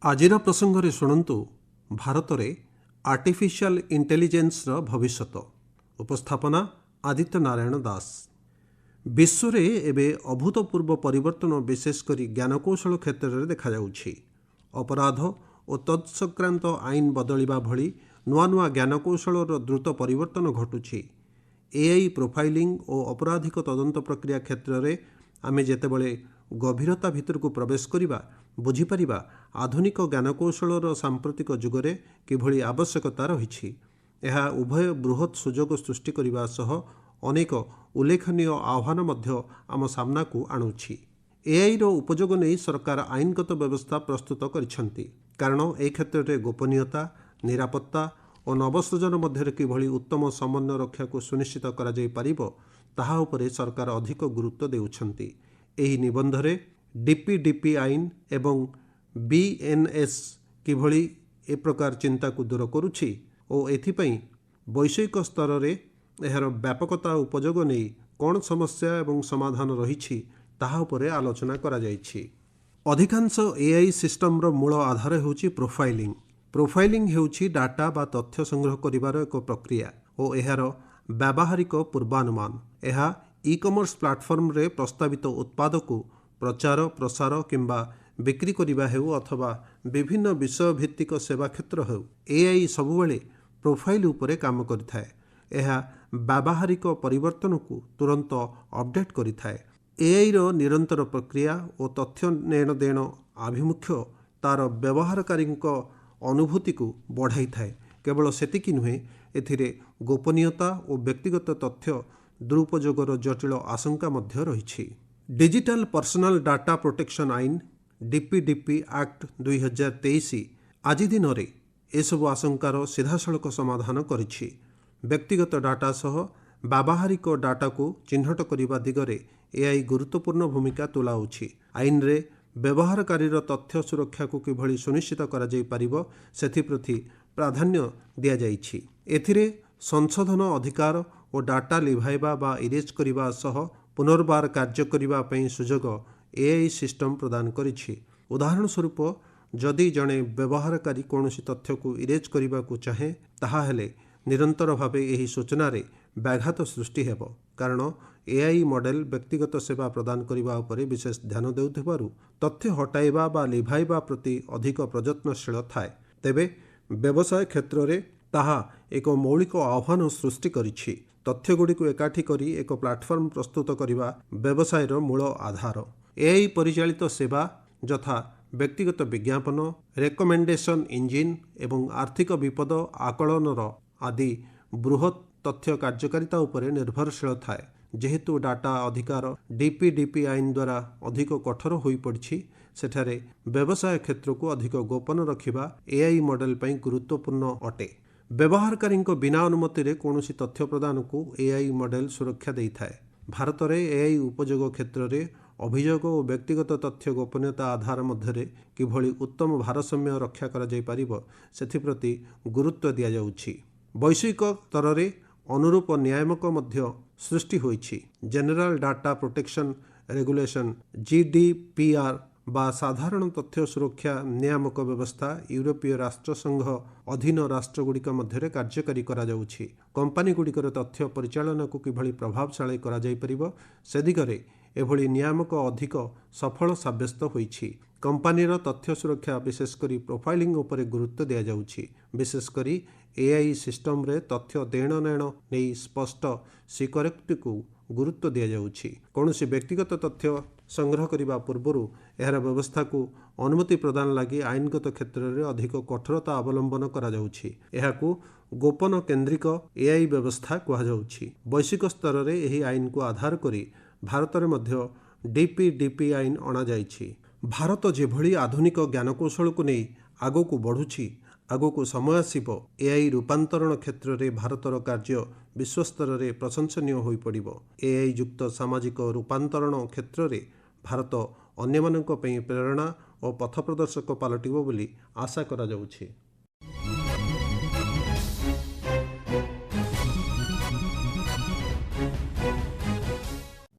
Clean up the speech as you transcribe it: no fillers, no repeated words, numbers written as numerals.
आजिर प्रसंगरे शुणु भारत में artificial intelligence भविष्यत। उपस्थापना आदित्य नारायण दास। विश्व में एवं अभूतपूर्व परिवर्तन विशेषकर ज्ञानकौशल क्षेत्र में देखा जाउछि। अपराध और तत्संक्रांत आईन बदलिबा भली नुआ नुआ ज्ञानकौशल द्रुत परिवर्तन घटुछि। एआई प्रोफाइलिंग और अपराधिक तदंत प्रक्रिया क्षेत्र में आमे जेतेबेले गभीरता भितर को प्रवेश करिबा बुझीपारिबा आधुनिक ज्ञानकौशल सांप्रतिक जुगरे किभली आवश्यकता रही। यह उभय बृहत सुजोग सृष्टि करने सह अनेक उल्लेखनीय आह्वान मध्य आम सामना को आणुछि। एआई रो उपयोग नहीं सरकार आईनगत व्यवस्था प्रस्तुत करिसेंति, कारण ए क्षेत्र में गोपनीयता, निरापत्ता और नवसृजन मध्य किभली उत्तम समन्वय रक्षा को सुनिश्चित करा जाय परिबो ताहा उपरे सरकार अधिक गुरुत्व देउछंती। एही निबंधरे डीपीडीपी आईन एवं बीएनएस किभली ए प्रकार चिंता को दूर करुछि और एथिपई वैश्विक स्तर रे एहार व्यापकता उपयोग नहीं कौन समस्या एवं समाधान रही ताहा उपरे आलोचना करा जायछि। अधिकांश एआई सिस्टम रो मूल आधार हेउछि प्रोफाइलिंग। प्रोफाइलिंग हेउछि डाटा बा तथ्य संग्रह करिवार एक प्रक्रिया और एहार व्यावहारिक पूर्वानुमान। एहा ई कॉमर्स प्लाटफॉर्म रे प्रस्तावित उत्पाद को प्रचार प्रसार किंबा बिक्री करिबा हेउ अथवा विभिन्न विषय भित्तिक सेवा क्षेत्र हेउ, एआई सबुबेले प्रोफाइल उपरे काम करिथाए। एहा व्यावहारिक परिवर्तन को तुरंत अपडेट करिथाए। एआई रो निरंतर प्रक्रिया और तथ्य लेन देन आभिमुख्य तार व्यवहारकारी अनुभूति को बढ़ाई थाए। केवल सेतिकी नुहे, एथिरे गोपनीयता और व्यक्तिगत तथ्य दुरुपयोगर जटिल आशंका मध्य रही। डिजिटल पर्सनल डाटा प्रोटेक्शन आईन डीपीडीपी एक्ट 2023 आज दिन में एसबू आशंकार सीधासलख समाधान करिछि। व्यक्तिगत डाटा सह व्यावहारिक डाटा को चिन्हट करने दिगरे एआई गुरुत्वपूर्ण भूमिका तुलाउछि। आईन रे व्यवहारकारी तथ्य सुरक्षा को किभली सुनिश्चित करा जाय परिबो सेथिप्रति प्राधान्य दिया जाइछि। एथिरे संशोधन अधिकार और डाटा लिभाइबा बा इरेज करिबा सह पुनर्बार कार्य करिबा पई सुजोग एआई सिस्टम प्रदान करिछि। उदाहरण स्वरूप जदि जड़े व्यवहारकारी कौनसी तथ्य को इरेज करने को चाहे ताहा हेले निरंतर भावे एही सूचना रे व्याघात सृष्टि हेबो, कारण एआई मॉडल व्यक्तिगत सेवा प्रदान करने उपरे विशेष ध्यान देउथिबारु तथ्य हटाइबा बा लिभाइबा प्रति अधिक प्रयत्नशील थाए। तेबे व्यवसाय क्षेत्र रे ताहा एक मौलिक आह्वान सृष्टि करिछि। तथ्यगुड़ी को एकाठी करी एक प्लाटफॉर्म प्रस्तुत करने व्यवसाय मूल आधार। एआई परिचालित सेवा यथा व्यक्तिगत विज्ञापन, रेकमेंडेशन इंजिन एवं आर्थिक विपद आकलनर आदि बृहत तथ्य कार्यकारिता उपरे निर्भरशील थाए। जेहेतु डाटा अधिकार डीपीडीपी आईन द्वारा अधिक कठोर होई पड़छि, सेठारे व्यवसाय क्षेत्र को अधिक गोपन रखिबा एआई मॉडल पई गुरुत्वपूर्ण अटे। व्यवहारकारी बिना अनुमति रे कौनसी तथ्य प्रदान को एआई मॉडल सुरक्षा देई थाए। भारत में एआई उपयोग क्षेत्र में अभियोग और व्यक्तिगत तथ्य गोपनीयता आधार मध्य किभली उत्तम भारसाम्य रक्षा करा जाय परिबो सेथिप्रति गुरुत्व दिया जाउछि। वैश्विक स्तर में अनुरूप नियामक मध्य सृष्टि होइछि। General data protection regulation GDPR बा साधारण तथ्य सुरक्षा नियामक व्यवस्था यूरोपीय राष्ट्र संघ अधीन राष्ट्रगुड़िक मध्य कार्यकारी करा जाउछि। कंपनी गुड़िकर तथ्य परिचालन को किभली प्रभावशाली करा जाय परिबो से दिगरे एभली नियामक अधिक सफल साब्यस्त होइछि। कंपनीर तथ्य सुरक्षा विशेषकर प्रोफाइलिंग उपरे गुरुत्व दिया जाउछि। विशेषकर एआई सिस्टम रे तथ्य देण नेण नहीं स्पष्ट सिक्योरिटी को गुरुत्व दिया जाउछि। कौनसी व्यक्तिगत तथ्य संग्रह करने पूर्व यार व्यवस्था को अनुमति प्रदान लगी आईनगत क्षेत्र में अधिक कठोरता अवलंबन करा जाउछि। एहाकू गोपन केन्द्रिक एआई व्यवस्था कहा जाउछि। वैश्विक स्तर में यही आईन को आधार करी भारत में मध्य डीपीडीपी आईन अणा जाइछि। भारत जेभली आधुनिक ज्ञानकौशल को नहीं आगो को बढ़ुछि, आगो को समय आसिबो एआई रूपांतरण क्षेत्र में भारतर कार्य विश्वस्तर में प्रशंसनीय होई पड़िबो। एआई युक्त सामाजिक रूपांतरण क्षेत्र में भारत अन्यमानक पई प्रेरणा और पथप्रदर्शक पालटिबो बोली आशा करा जाउछि।